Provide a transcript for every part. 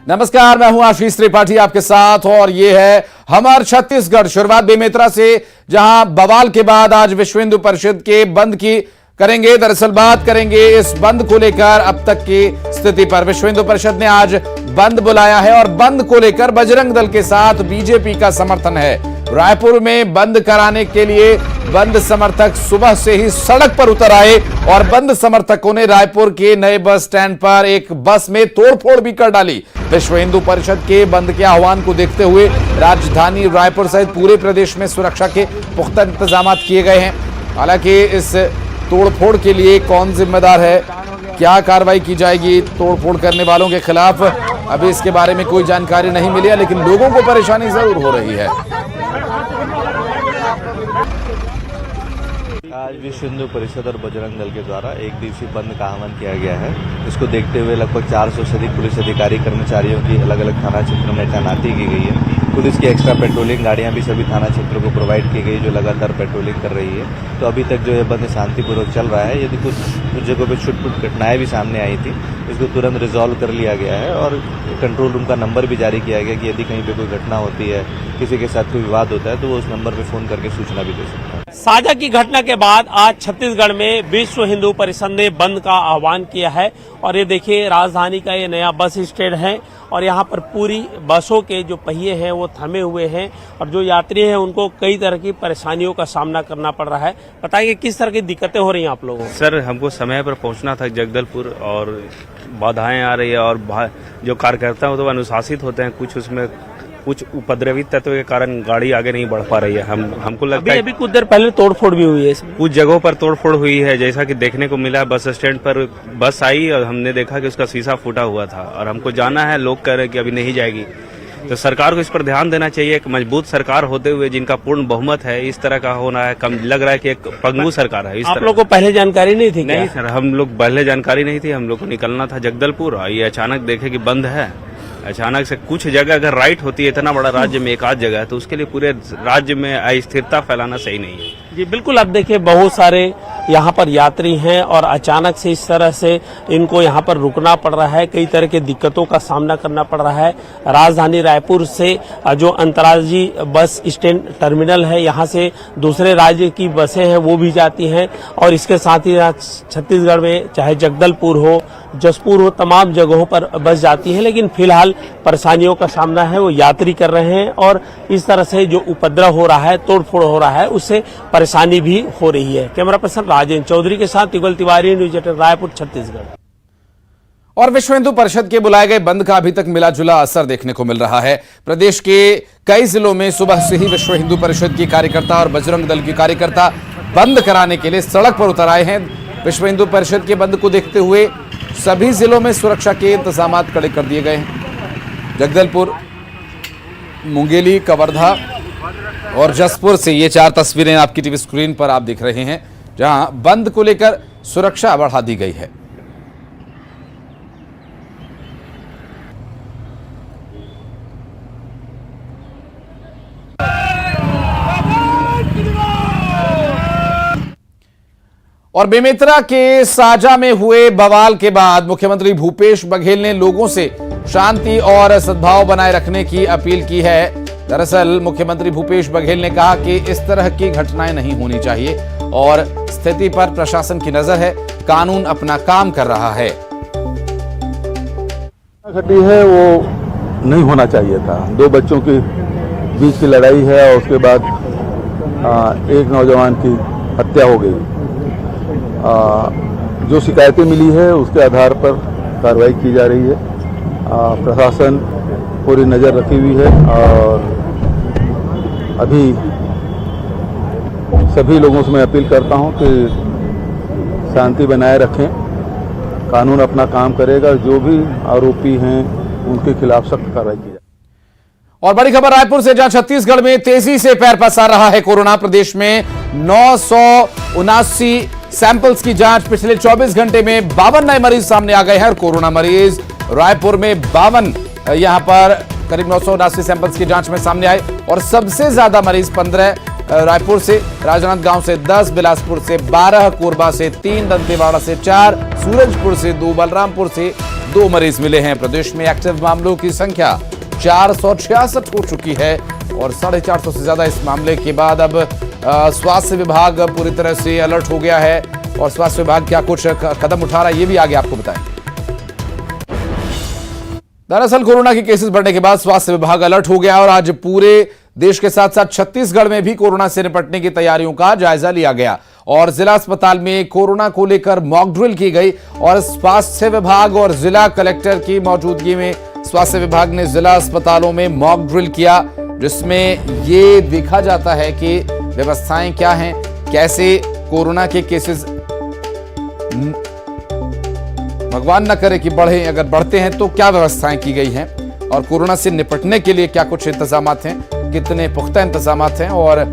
नमस्कार, मैं हूं आशीष त्रिपाठी आपके साथ और ये है हमार छत्तीसगढ़। शुरुआत बेमेतरा से, जहां बवाल के बाद आज विश्व हिंदू परिषद के बंद की करेंगे। दरअसल बात करेंगे इस बंद को लेकर अब तक की स्थिति पर। विश्व हिंदू परिषद ने आज बंद बुलाया है और बंद को लेकर बजरंग दल के साथ बीजेपी का समर्थन है। रायपुर में बंद कराने के लिए बंद समर्थक सुबह से ही सड़क पर उतर आए और बंद समर्थकों ने रायपुर के नए बस स्टैंड पर एक बस में तोड़फोड़ भी कर डाली। विश्व हिंदू परिषद के बंद के आह्वान को देखते हुए राजधानी रायपुर सहित पूरे प्रदेश में सुरक्षा के पुख्ता इंतजाम किए गए हैं। हालांकि इस तोड़फोड़ के लिए कौन जिम्मेदार है, क्या कार्रवाई की जाएगी तोड़फोड़ करने वालों के खिलाफ, अभी इसके बारे में कोई जानकारी नहीं मिली है, लेकिन लोगों को परेशानी जरूर हो रही है। आज विश्व हिंदू परिषद और बजरंग दल के द्वारा एक दिवसीय बंद का आह्वान किया गया है। इसको देखते हुए लगभग 400 से अधिक पुलिस अधिकारी कर्मचारियों की अलग अलग थाना क्षेत्रों में तैनाती की गई है। पुलिस की एक्स्ट्रा पेट्रोलिंग गाड़ियां भी सभी थाना क्षेत्रों को प्रोवाइड की गई, जो लगातार पेट्रोलिंग कर रही है। तो अभी तक जो है बंद शांतिपूर्वक चल रहा है। यदि कुछ जगहों पर छुटपुट घटनाएं भी सामने आई थी, इसको तुरंत रिजॉल्व कर लिया गया है और कंट्रोल रूम का नंबर भी जारी किया गया कि यदि कहीं पे कोई घटना होती है, किसी के साथ कोई विवाद होता है, तो वो उस नंबर पे फोन करके सूचना भी दे सकता है। साझा की घटना के बाद आज छत्तीसगढ़ में विश्व हिंदू परिषद ने बंद का आह्वान किया है और ये देखिए राजधानी का ये नया बस स्टैंड है और यहाँ पर पूरी बसों के जो पहिए हैं वो थमे हुए हैं और जो यात्री हैं उनको कई तरह की परेशानियों का सामना करना पड़ रहा है। बताइए किस तरह की दिक्कतें हो रही हैं आप लोगों को? सर, हमको समय पर पहुंचना था जगदलपुर और बाधाएं आ रही है और जो कार्यकर्ता तो अनुशासित होते हैं, कुछ उपद्रवी तत्व के कारण गाड़ी आगे नहीं बढ़ पा रही है। हमको लगता है अभी कुछ देर पहले तोड़फोड़ भी हुई है इसमें। कुछ जगहों पर तोड़फोड़ हुई है, जैसा कि देखने को मिला। बस स्टैंड पर बस आई और हमने देखा कि उसका शीशा फूटा हुआ था और हमको जाना है, लोग कह रहे हैं कि अभी नहीं जाएगी। तो सरकार को इस पर ध्यान देना चाहिए। एक मजबूत सरकार होते हुए जिनका पूर्ण बहुमत है, इस तरह का होना है, कम लग रहा है कि एक पंगु सरकार है। आप लोग को पहले जानकारी नहीं थी? नहीं सर, हम लोग पहले जानकारी नहीं थी। हम लोग को निकलना था जगदलपुर, ये अचानक देखे कि बंद है। अचानक से कुछ जगह अगर राइट होती है, इतना बड़ा राज्य में एक आध जगह है, तो उसके लिए पूरे राज्य में अस्थिरता फैलाना सही नहीं है। जी बिल्कुल, आप देखिए बहुत सारे यहाँ पर यात्री हैं और अचानक से इस तरह से इनको यहाँ पर रुकना पड़ रहा है, कई तरह की दिक्कतों का सामना करना पड़ रहा है। राजधानी रायपुर से जो अंतर्राज्यीय बस स्टैंड टर्मिनल है, यहाँ से दूसरे राज्य की बसें हैं वो भी जाती हैं और इसके साथ ही छत्तीसगढ़ में चाहे जगदलपुर हो, जसपुर हो, तमाम जगहों पर बस जाती है। लेकिन फिलहाल परेशानियों का सामना है वो यात्री कर रहे हैं और इस तरह से जो उपद्रव हो रहा है, तोड़फोड़ हो रहा है, उससे परेशानी भी हो रही है। कैमरा पर्सन राजेंद्र चौधरी के साथ युगल तिवारी, न्यूज 18 रायपुर, छत्तीसगढ़। और विश्व हिंदू परिषद के बुलाए गए बंद का अभी तक मिला जुला असर देखने को मिल रहा है। प्रदेश के कई जिलों में सुबह से ही विश्व हिंदू परिषद की कार्यकर्ता और बजरंग दल की कार्यकर्ता बंद कराने के लिए सड़क पर उतर आए हैं। विश्व हिंदू परिषद के बंद को देखते हुए सभी जिलों में सुरक्षा के इंतजाम कड़े कर दिए गए हैं। जगदलपुर, मुंगेली, कवर्धा और जसपुर से ये 4 तस्वीरें आपकी टीवी स्क्रीन पर आप देख रहे हैं, जहां बंद को लेकर सुरक्षा बढ़ा दी गई है। और बेमेतरा के साजा में हुए बवाल के बाद मुख्यमंत्री भूपेश बघेल ने लोगों से शांति और सद्भाव बनाए रखने की अपील की है। दरअसल मुख्यमंत्री भूपेश बघेल ने कहा कि इस तरह की घटनाएं नहीं होनी चाहिए और स्थिति पर प्रशासन की नजर है, कानून अपना काम कर रहा है। घटी है वो नहीं होना चाहिए था। 2 बच्चों के बीच की लड़ाई है और उसके बाद एक नौजवान की हत्या हो गई। जो शिकायतें मिली है उसके आधार पर कार्रवाई की जा रही है। प्रशासन पूरी नज़र रखी हुई है और अभी सभी लोगों से मैं अपील करता हूं कि शांति बनाए रखें, कानून अपना काम करेगा। जो भी आरोपी हैं उनके खिलाफ सख्त कार्रवाई की जाए। और बड़ी खबर रायपुर से, जहां छत्तीसगढ़ में तेजी से पैर पसार रहा है कोरोना। प्रदेश में 979 सैंपल्स की जांच पिछले 24 घंटे में 52 नए मरीज सामने आ गए हैं। और कोरोना मरीज रायपुर में 52, यहां पर करीब 979 सैंपल्स की जांच में सामने आए और सबसे ज्यादा मरीज 15 रायपुर से, राजनांदगांव से 10, बिलासपुर से 12, कोरबा से 3, दंतेवाड़ा से 4, सूरजपुर से 2, बलरामपुर से 2 मरीज मिले हैं। प्रदेश में एक्टिव मामलों की संख्या 466 हो चुकी है और 450 से ज्यादा इस मामले के बाद अब स्वास्थ्य विभाग पूरी तरह से अलर्ट हो गया है और स्वास्थ्य विभाग क्या कुछ कदम उठा रहा है ये भी आगे आपको बताएंगे। दरअसल कोरोना के केसेस बढ़ने के बाद स्वास्थ्य विभाग अलर्ट हो गया और आज पूरे देश के साथ साथ छत्तीसगढ़ में भी कोरोना से निपटने की तैयारियों का जायजा लिया गया और जिला अस्पताल में कोरोना को लेकर मॉक ड्रिल की गई और स्वास्थ्य विभाग और जिला कलेक्टर की मौजूदगी में स्वास्थ्य विभाग ने जिला अस्पतालों में मॉक ड्रिल किया, जिसमें ये देखा जाता है कि व्यवस्थाएं क्या हैं, कैसे कोरोना के केसेस भगवान न करे कि बढ़े, अगर बढ़ते हैं तो क्या व्यवस्थाएं की गई हैं और कोरोना से निपटने के लिए क्या कुछ इंतजाम हैं, कितने पुख्ता इंतजाम हैं और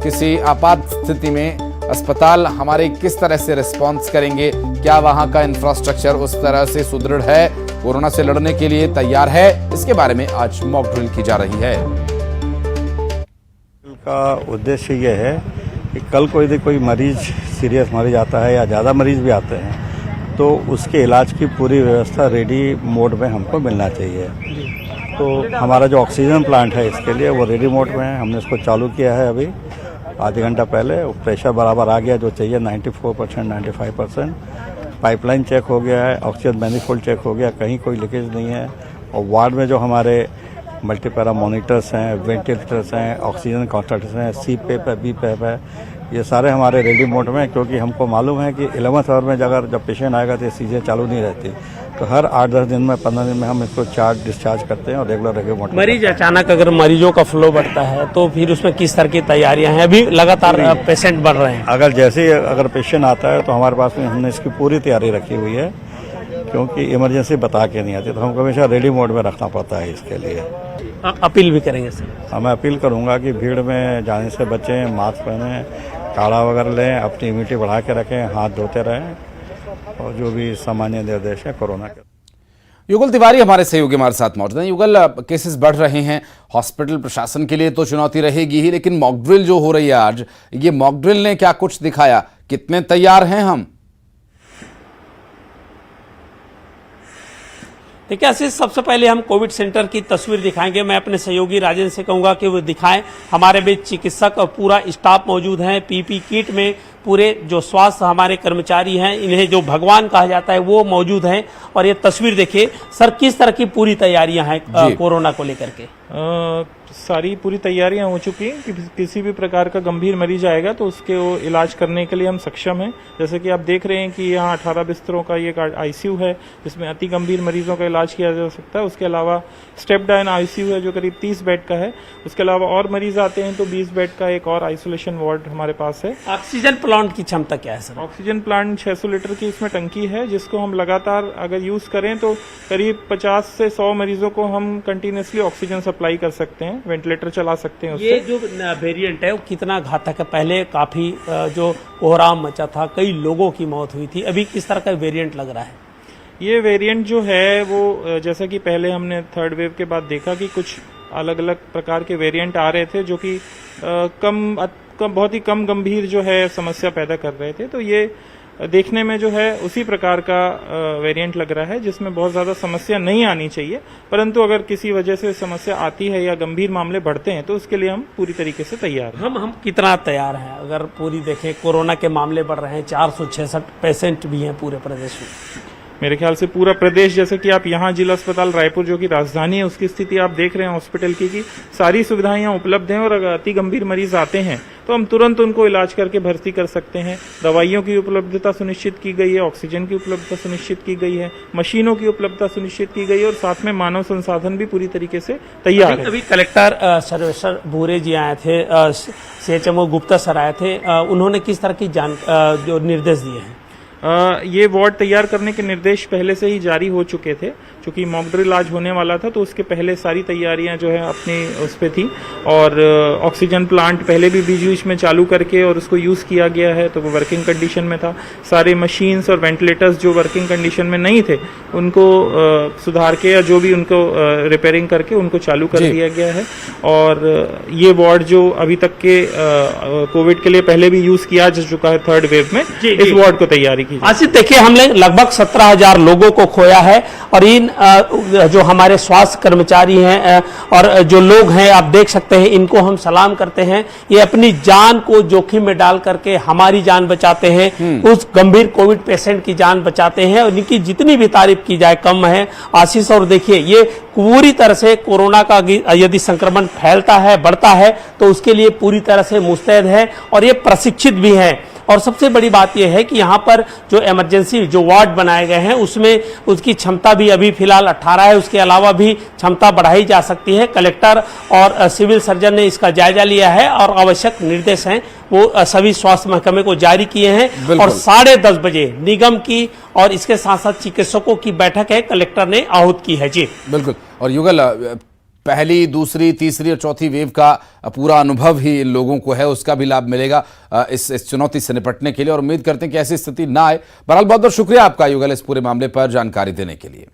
किसी आपात स्थिति में अस्पताल हमारे किस तरह से रिस्पॉन्स करेंगे, क्या वहां का इंफ्रास्ट्रक्चर उस तरह से सुदृढ़ है, कोरोना से लड़ने के लिए तैयार है, इसके बारे में आज मॉक ड्रिल की जा रही है। का उद्देश्य यह है कि कल कोई मरीज सीरियस मरीज आता है या ज़्यादा मरीज भी आते हैं तो उसके इलाज की पूरी व्यवस्था रेडी मोड में हमको मिलना चाहिए। तो हमारा जो ऑक्सीजन प्लांट है इसके लिए वो रेडी मोड में है। हमने इसको चालू किया है अभी आधे घंटा पहले। प्रेशर बराबर आ गया जो चाहिए 94% 95%। पाइपलाइन चेक हो गया है, ऑक्सीजन मैनिफोल्ड चेक हो गया, कहीं कोई लीकेज नहीं है। और वार्ड में जो हमारे मल्टीपैरा मॉनिटर्स हैं, वेंटिलेटर्स हैं, ऑक्सीजन कॉन्सेंट्रेटर्स हैं, CPAP है, BPAP है, ये सारे हमारे रेडी मोड में, क्योंकि हमको मालूम है कि 11th आवर में अगर जब पेशेंट आएगा तो ये चीज़ें चालू नहीं रहती। तो हर 8-10 दिन में 15 दिन में हम इसको चार्ज डिस्चार्ज करते हैं और रेगुलर रेडी मोड। मरीज अचानक अगर मरीजों का फ्लो बढ़ता है तो फिर उसमें किस तरह की तैयारियां हैं? अभी लगातार पेशेंट बढ़ रहे हैं। अगर जैसे ही अगर पेशेंट आता है तो हमारे पास में हमने इसकी पूरी तैयारी रखी हुई है, क्योंकि इमरजेंसी बता के नहीं आती तो हमको हमेशा रेडी मोड में रखना पड़ता है। इसके लिए अपील भी करेंगे सर? मैं अपील करूंगा कि भीड़ में जाने से बचें, मास्क पहनें, काढ़ा वगैरह लें, अपनी इम्यूनिटी बढ़ा के रखें, हाथ धोते रहें और जो भी सामान्य निर्देश है कोरोना के। युगल तिवारी हमारे सहयोगी हमारे साथ मौजूद हैं। युगल, केसेस बढ़ रहे हैं, हॉस्पिटल प्रशासन के लिए तो चुनौती रहेगी ही, लेकिन मॉक ड्रिल जो हो रही है आज, ये मॉक ड्रिल ने क्या कुछ दिखाया, कितने तैयार हैं हम? देखिए आशीष, सबसे पहले हम कोविड सेंटर की तस्वीर दिखाएंगे। मैं अपने सहयोगी राजेंद्र से कहूंगा कि वो दिखाएं। हमारे बीच चिकित्सक और पूरा स्टाफ मौजूद है, पीपी किट में पूरे जो स्वास्थ्य हमारे कर्मचारी हैं, इन्हें जो भगवान कहा जाता है वो मौजूद हैं। और ये तस्वीर देखिए सर, किस तरह की पूरी तैयारियां हैं कोरोना को लेकर के? सारी पूरी तैयारियां हो चुकी हैं कि किसी भी प्रकार का गंभीर मरीज आएगा तो उसके वो इलाज करने के लिए हम सक्षम हैं। जैसे कि आप देख रहे हैं कि यहाँ 18 बिस्तरों का ये ICU है जिसमें अति गंभीर मरीजों का इलाज किया जा सकता है। उसके अलावा स्टेप डाउन ICU है जो करीब 30 बेड का है। उसके अलावा और मरीज आते हैं तो 20 बेड का एक और आइसोलेशन वार्ड हमारे पास है। ऑक्सीजन प्लांट की क्षमता क्या है सर? ऑक्सीजन प्लांट 600 लीटर की इसमें टंकी है, जिसको हम लगातार अगर यूज करें तो करीब 50 से 100 मरीजों को हम कंटिन्यूसली ऑक्सीजन सप्लाई कर सकते हैं, वेंटिलेटर चला सकते हैं उससे। ये जो वेरिएंट है वो कितना घातक है? पहले काफी जो कोहराम मचा था, कई लोगों की मौत हुई थी, अभी किस तरह का वेरिएंट लग रहा है? ये वेरिएंट जो है वो जैसा कि पहले हमने थर्ड वेव के बाद देखा कि कुछ अलग अलग प्रकार के वेरिएंट आ रहे थे जो कि बहुत ही कम गंभीर जो है समस्या पैदा कर रहे थे। तो ये देखने में जो है उसी प्रकार का वेरिएंट लग रहा है जिसमें बहुत ज्यादा समस्या नहीं आनी चाहिए, परंतु अगर किसी वजह से समस्या आती है या गंभीर मामले बढ़ते हैं तो उसके लिए हम पूरी तरीके से तैयार हैं। हम कितना तैयार हैं? अगर पूरी देखें, कोरोना के मामले बढ़ रहे हैं, 466 पेशेंट भी हैं पूरे प्रदेश में। मेरे ख्याल से पूरा प्रदेश, जैसे कि आप यहाँ जिला अस्पताल रायपुर जो कि राजधानी है उसकी स्थिति आप देख रहे हैं हॉस्पिटल की सारी सुविधाएं यहाँ उपलब्ध हैं और अगर अति गंभीर मरीज आते हैं तो हम तुरंत उनको इलाज करके भर्ती कर सकते हैं। दवाइयों की उपलब्धता सुनिश्चित की गई है, ऑक्सीजन की उपलब्धता सुनिश्चित की गई है, मशीनों की उपलब्धता सुनिश्चित की गई है और साथ में मानव संसाधन भी पूरी तरीके से तैयार है। अभी कलेक्टर सर्वेश्वर भूरे जी आए थे, CHMO गुप्ता सर आए थे, उन्होंने किस तरह की जो निर्देश दिए हैं? ये वार्ड तैयार करने के निर्देश पहले से ही जारी हो चुके थे। चूंकि मॉक ड्रिल आज होने वाला था तो उसके पहले सारी तैयारियां जो है अपनी उस पे थी और ऑक्सीजन प्लांट पहले भी बीच में चालू करके और उसको यूज किया गया है तो वो वर्किंग कंडीशन में था। सारे मशीन्स और वेंटिलेटर्स जो वर्किंग कंडीशन में नहीं थे उनको सुधार के या जो भी उनको रिपेयरिंग करके उनको चालू कर दिया गया है। और ये वार्ड जो अभी तक के कोविड के लिए पहले भी यूज किया जा चुका है थर्ड वेव में, इस वार्ड को तैयारी की आसिफ देखिए, हमने लगभग 17,000 लोगों को खोया है और इन जो हमारे स्वास्थ्य कर्मचारी हैं और जो लोग हैं, आप देख सकते हैं, इनको हम सलाम करते हैं। ये अपनी जान को जोखिम में डाल करके हमारी जान बचाते हैं, उस गंभीर कोविड पेशेंट की जान बचाते हैं और इनकी जितनी भी तारीफ की जाए कम है आशीष। और देखिए, ये पूरी तरह से कोरोना का यदि संक्रमण फैलता है, बढ़ता है, तो उसके लिए पूरी तरह से मुस्तैद है और ये प्रशिक्षित भी है। और सबसे बड़ी बात यह है कि यहाँ पर जो इमरजेंसी जो वार्ड बनाए गए हैं उसमें उसकी क्षमता भी अभी फिलहाल 18 है, उसके अलावा भी क्षमता बढ़ाई जा सकती है। कलेक्टर और सिविल सर्जन ने इसका जायजा लिया है और आवश्यक निर्देश हैं वो सभी स्वास्थ्य महकमे को जारी किए हैं। और 10:30 बजे निगम की और इसके साथ साथ चिकित्सकों की बैठक है, कलेक्टर ने आहूत की है। जी बिल्कुल। और युगल, पहली, दूसरी, तीसरी और चौथी वेव का पूरा अनुभव ही इन लोगों को है, उसका भी लाभ मिलेगा इस चुनौती से निपटने के लिए और उम्मीद करते हैं कि ऐसी स्थिति ना आए। बहरहाल बहुत बहुत शुक्रिया आपका युगल इस पूरे मामले पर जानकारी देने के लिए।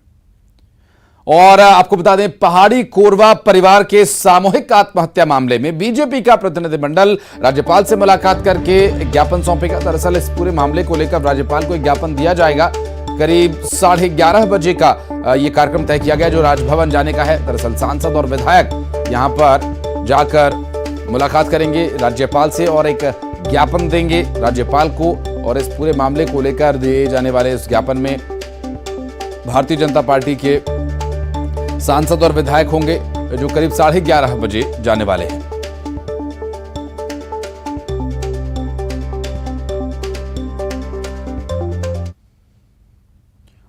और आपको बता दें, पहाड़ी कोरवा परिवार के सामूहिक आत्महत्या मामले में बीजेपी का प्रतिनिधिमंडल राज्यपाल से मुलाकात करके एक ज्ञापन सौंपेगा। दरअसल इस पूरे मामले को लेकर राज्यपाल को एक ज्ञापन दिया जाएगा। करीब 11:30 बजे का यह कार्यक्रम तय किया गया जो राजभवन जाने का है। दरअसल सांसद और विधायक यहां पर जाकर मुलाकात करेंगे राज्यपाल से और एक ज्ञापन देंगे राज्यपाल को। और इस पूरे मामले को लेकर दिए जाने वाले इस ज्ञापन में भारतीय जनता पार्टी के सांसद और विधायक होंगे जो करीब 11:30 बजे जाने वाले हैं।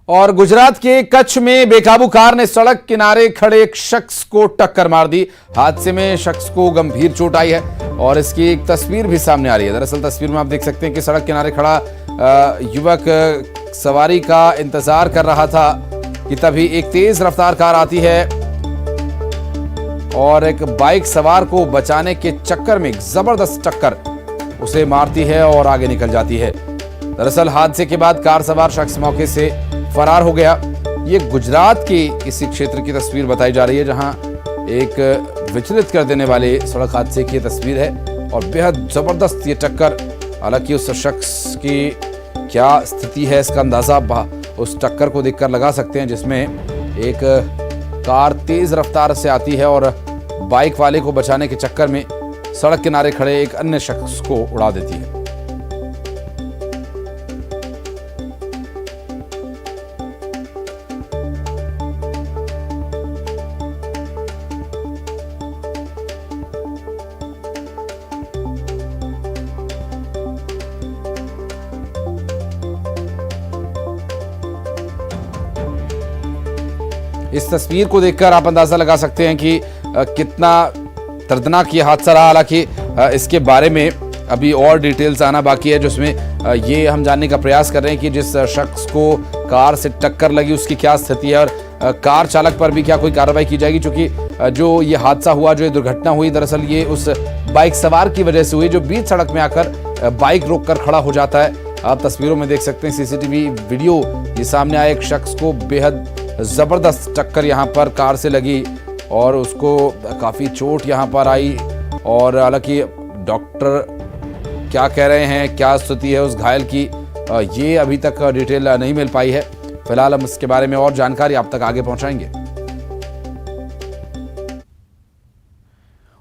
और गुजरात के कच्छ में बेकाबू कार ने सड़क किनारे खड़े एक शख्स को टक्कर मार दी। हादसे में शख्स को गंभीर चोट आई है और इसकी एक तस्वीर भी सामने आ रही है। दरअसल तस्वीर में आप देख सकते हैं कि सड़क किनारे खड़ा युवक सवारी का इंतजार कर रहा था कि तभी एक तेज रफ्तार कार आती है और एक बाइक सवार को बचाने के चक्कर में जबरदस्त टक्कर उसे मारती है और आगे निकल जाती है। दरअसल हादसे के बाद कार सवार शख्स मौके से फरार हो गया। ये गुजरात के किसी क्षेत्र की तस्वीर बताई जा रही है जहां एक विचलित कर देने वाले सड़क हादसे की तस्वीर है और बेहद जबरदस्त ये टक्कर। हालांकि उस शख्स की क्या स्थिति है इसका अंदाजा उस टक्कर को देखकर लगा सकते हैं जिसमें एक कार तेज रफ्तार से आती है और बाइक वाले को बचाने के चक्कर में सड़क किनारे खड़े एक अन्य शख्स को उड़ा देती है। इस तस्वीर को देखकर आप अंदाजा लगा सकते हैं कि कितना दर्दनाक ये हादसा रहा। हालांकि इसके बारे में अभी और डिटेल्स आना बाकी है जिसमें ये हम जानने का प्रयास कर रहे हैं कि जिस शख्स को कार से टक्कर लगी उसकी क्या स्थिति है और कार चालक पर भी क्या कोई कार्रवाई की जाएगी। क्योंकि जो ये हादसा हुआ, जो ये दुर्घटना हुई, दरअसल ये उस बाइक सवार की वजह से हुई जो बीच सड़क में आकर बाइक रोककर खड़ा हो जाता है। आप तस्वीरों में देख सकते हैं, सीसीटीवी वीडियो ये सामने आया, एक शख्स को बेहद जबरदस्त टक्कर यहां पर कार से लगी और उसको काफी चोट यहां पर आई। और हालांकि डॉक्टर क्या कह रहे हैं, क्या स्थिति है उस घायल की, ये अभी तक डिटेल नहीं मिल पाई है। फिलहाल हम इसके बारे में और जानकारी आप तक आगे पहुंचाएंगे।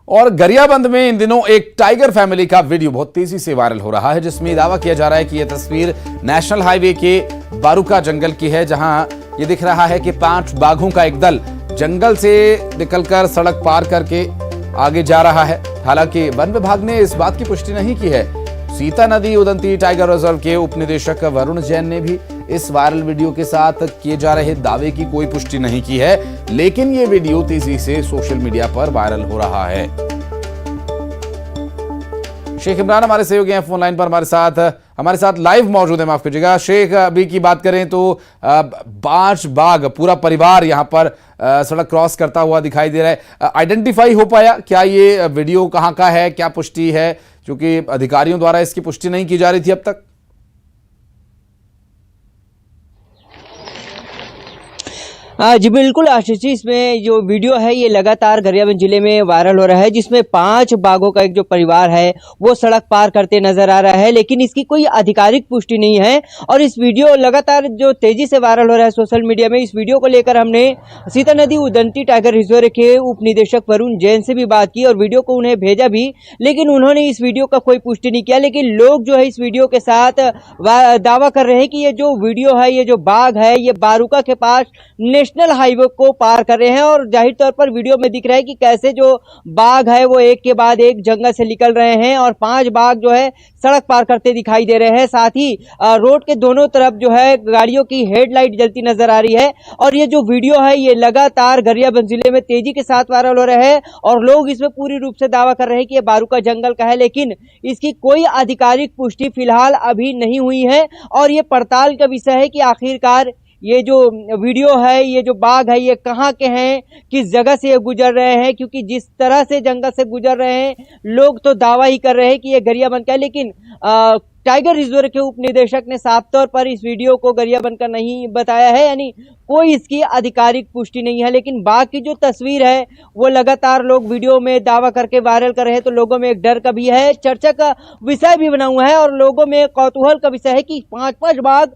और गरियाबंद में इन दिनों एक टाइगर फैमिली का वीडियो बहुत तेजी से वायरल हो रहा है जिसमें दावा किया जा रहा है कि यह तस्वीर नेशनल हाईवे के बारूका जंगल की है जहां ये दिख रहा है कि 5 बाघों का एक दल जंगल से निकलकर सड़क पार करके आगे जा रहा है। हालांकि वन विभाग ने इस बात की पुष्टि नहीं की है। सीता नदी उदंती टाइगर रिजर्व के उप निदेशक वरुण जैन ने भी इस वायरल वीडियो के साथ किए जा रहे दावे की कोई पुष्टि नहीं की है, लेकिन ये वीडियो तेजी से सोशल मीडिया पर वायरल हो रहा है। शेख इमरान हमारे सहयोगी हैं फोन लाइन पर हमारे साथ लाइव मौजूद है। माफ कीजिएगा शेख, अभी की बात करें तो 5 बाघ पूरा परिवार यहां पर सड़क क्रॉस करता हुआ दिखाई दे रहा है। आइडेंटिफाई हो पाया क्या ये वीडियो कहां का है, क्या पुष्टि है, क्योंकि अधिकारियों द्वारा इसकी पुष्टि नहीं की जा रही थी अब तक? जी बिल्कुल आशीष जी, इसमें जो वीडियो है ये लगातार गरियाबंद जिले में वायरल हो रहा है, जिसमें 5 बाघों का एक जो परिवार है वो सड़क पार करते नजर आ रहा है, लेकिन इसकी कोई आधिकारिक पुष्टि नहीं है। और इस वीडियो लगातार जो तेजी से वायरल हो रहा है सोशल मीडिया में, इस वीडियो को लेकर हमने सीता नदी उदंती टाइगर रिजर्व के उप निदेशक वरुण जैन से भी बात की और वीडियो को उन्हें भेजा भी, लेकिन उन्होंने इस वीडियो का कोई पुष्टि नहीं किया। लेकिन लोग जो है इस वीडियो के साथ दावा कर रहे हैं कि ये जो वीडियो है, ये जो बाघ है, ये बारूका के पास नेशनल हाईवे को पार कर रहे हैं। और जाहिर तौर पर वीडियो में दिख रहा है कि कैसे जो बाघ है वो एक के बाद एक जंगल से निकल रहे हैं और 5 बाघ जो है सड़क पार करते दिखाई दे रहे हैं। साथ ही रोड के दोनों तरफ जो है गाड़ियों की हेडलाइट जलती नजर आ रही है। और ये जो वीडियो है ये लगातार गरियाबंद जिले में तेजी के साथ वायरल हो रहे हैं और लोग इसमें पूरी रूप से दावा कर रहे हैं कि ये बारूका जंगल का है, लेकिन इसकी कोई आधिकारिक पुष्टि फिलहाल अभी नहीं हुई है। और ये पड़ताल का विषय है कि आखिरकार ये जो वीडियो है, ये जो बाघ है, ये कहाँ के हैं, किस जगह से ये गुजर रहे हैं, क्योंकि जिस तरह से जंगल से गुजर रहे हैं लोग तो दावा ही कर रहे हैं कि ये गरियाबंद का है, लेकिन टाइगर रिजर्व के उप निदेशक ने साफ तौर पर इस वीडियो को गरियाबंद का नहीं बताया है, यानी कोई इसकी आधिकारिक पुष्टि नहीं है। लेकिन बाघ की जो तस्वीर है वो लगातार लोग वीडियो में दावा करके वायरल कर रहे हैं, तो लोगों में एक डर का भी है, चर्चा का विषय भी बना हुआ है और लोगों में कौतूहल का विषय है कि 5-5 बाघ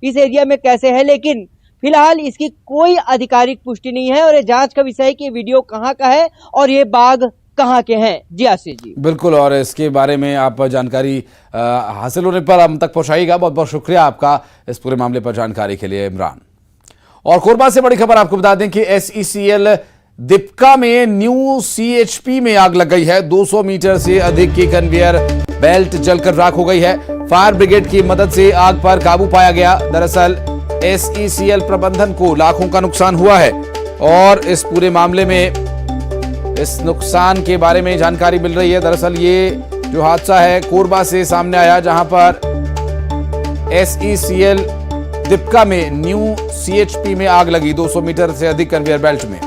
इस एरिया में कैसे है। लेकिन फिलहाल इसकी कोई आधिकारिक पुष्टि नहीं है और ये जांच का विषय है कि ये वीडियो कहां का है और ये बाघ कहां के हैं। जी आशीष जी। बिल्कुल, और इसके बारे में आप जानकारी हासिल होने पर हम तक पहुंचाइएगा। बहुत बहुत शुक्रिया आपका इस पूरे मामले पर जानकारी के लिए इमरान। और कोरबा से बड़ी खबर आपको बता दें कि SECL दीपका में न्यू CHP में आग लग गई है। 200 मीटर से अधिक की कन्वेयर बेल्ट जलकर राख हो गई है। फायर ब्रिगेड की मदद से आग पर काबू पाया गया। दरअसल SECL प्रबंधन को लाखों का नुकसान हुआ है और इस पूरे मामले में इस नुकसान के बारे में जानकारी मिल रही है। दरअसल ये जो हादसा है कोरबा से सामने आया, जहां पर SECL दीपका में न्यू CHP में आग लगी 200 मीटर से अधिक कन्वेयर बेल्ट में।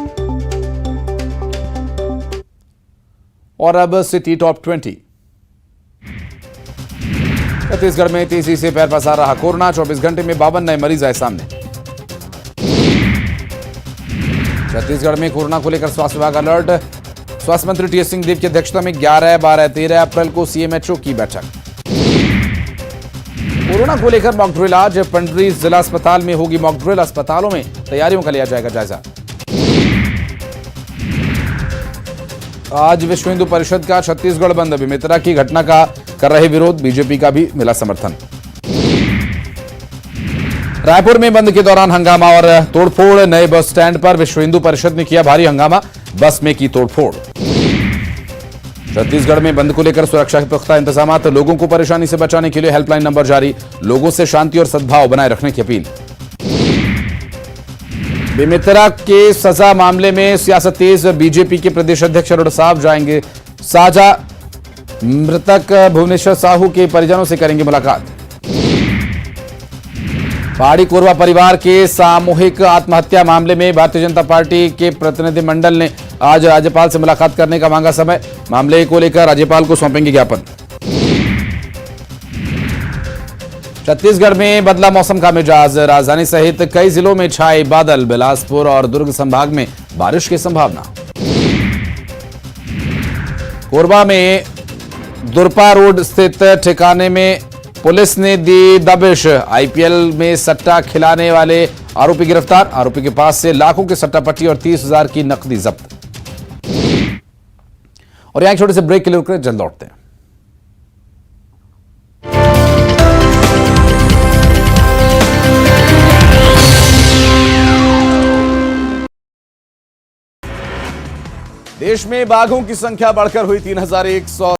और अब सिटी टॉप 20। छत्तीसगढ़ में तेजी से पैर पसार रहा कोरोना। 24 घंटे में 52 नए मरीज आए सामने। छत्तीसगढ़ में कोरोना को लेकर स्वास्थ्य विभाग अलर्ट। स्वास्थ्य मंत्री टीएस सिंहदेव की अध्यक्षता में 11, 12, 13 अप्रैल को CMHO की बैठक। कोरोना को लेकर मॉक ड्रिल आज पंडरी जिला अस्पताल में होगी मॉक ड्रिल। अस्पतालों में तैयारियों का लिया जाएगा जायजा। आज विश्व हिंदू परिषद का छत्तीसगढ़ बंद। बेमेतरा की घटना का कर रहे विरोध, बीजेपी का भी मिला समर्थन। रायपुर में बंद के दौरान हंगामा और तोड़फोड़। नए बस स्टैंड पर विश्व हिंदू परिषद ने किया भारी हंगामा, बस में की तोड़फोड़। छत्तीसगढ़ में बंद को लेकर सुरक्षा के पुख्ता इंतजाम। लोगों को परेशानी से बचाने के लिए हेल्पलाइन नंबर जारी। लोगों से शांति और सद्भाव बनाए रखने की अपील। बेमेतरा के सजा मामले में सियासत तेज। बीजेपी के प्रदेश अध्यक्ष अरुण साहब जाएंगे साझा। मृतक भुवनेश्वर साहू के परिजनों से करेंगे मुलाकात। पहाड़ी कोरबा परिवार के सामूहिक आत्महत्या मामले में भारतीय जनता पार्टी के प्रतिनिधिमंडल ने आज राज्यपाल से मुलाकात करने का मांगा समय। मामले को लेकर राज्यपाल को सौंपेंगे ज्ञापन। छत्तीसगढ़ में बदला मौसम का मिजाज। राजधानी सहित कई जिलों में छाए बादल। बिलासपुर और दुर्ग संभाग में बारिश की संभावना। कोरबा में दुरपा रोड स्थित ठिकाने में पुलिस ने दी दबिश। IPL में सट्टा खिलाने वाले आरोपी गिरफ्तार। आरोपी के पास से लाखों की सट्टा पट्टी और 30,000 की नकदी जब्त। और यहां एक छोटे से ब्रेक के लिए रुक जल्द लौटते हैं। देश में बाघों की संख्या बढ़कर हुई 3,100।